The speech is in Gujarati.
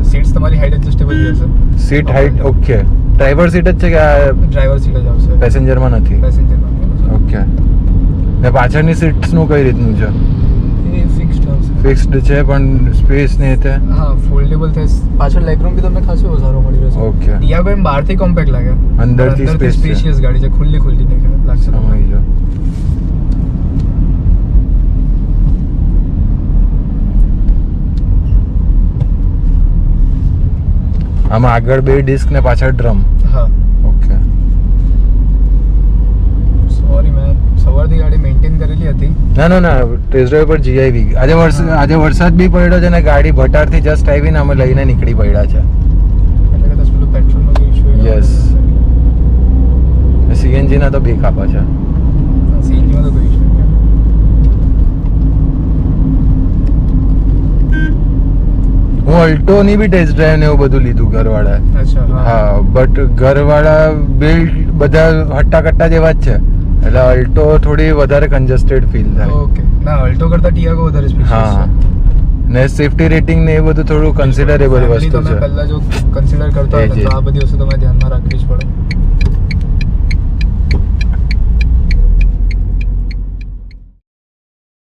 સીટ્સ તમારી હાઈટ એડજસ્ટેબલ રહેશે. Seat height okay. Driver seat જ છે કે આ ડ્રાઈવર સીટ જ આવશે, પેસેન્જરમાં નથી? પેસેન્જરમાં ઓકે. ને પાછળની સીટ્સનું કઈ રીતનું છે? એ ફિક્સ્ડ આવશે. ફિક્સ્ડ છે પણ સ્પેસ નહીં તે? હા, ફોલ્ડેબલ થાય. પાછળ લેગરૂમ બી તમને ખાસો સારો મળી રહેશે. ઓકે. ટિયાગો એમ બહારથી કોમ્પેક્ટ લાગે, અંદરથી સ્પેશિયસ ગાડી છે, ખુલ્લી દેખાય લાગશે. સમજી જાઓ. આમાં આગળ 2 ડિસ્ક ને પાછળ ડ્રમ. હા. ઓકે. સોરી મેં સવારથી ગાડી મેન્ટેન કરેલી હતી. ના ટેસ્ટ ડ્રાઈવ પર જઈ આવી. આજે વરસાદ બી પડ્યો છે ને ગાડી ભટારથી જસ્ટ આવીને અમે લઈને નીકળી પડ્યા છે. એટલે કદાચ પેલું પેટ્રોલનો બી ઇશ્યુ. યસ. સીએનજી ના તો 2 કાપા છે. સીએનજીમાં તો કોઈ ઇશ્યુ નહીં. હું અલ્ટો ની બી ટેસ્ટ ડ્રાઈવ ને એવું બધું લીધું ઘરવાળા. અચ્છા. હા, બટ ઘરવાળા બિલ્ડ બધા હટ્ટા કટ્ટા જેવા જ છે, એટલે અલ્ટો થોડી વધારે કન્જસ્ટેડ ફીલ થાય. ઓકે. ના, અલ્ટો કરતા ટિયાગો વધારે સ્પેશિયસ હા, ને સેફટી રેટિંગ ને એ બધું થોડું કન્સિડરેબલ વસ્તુ તમે છે. પહેલા જો કન્સિડર કરતા હોય તો આ બધી વસ્તુ તમે ધ્યાનમાં રાખવી.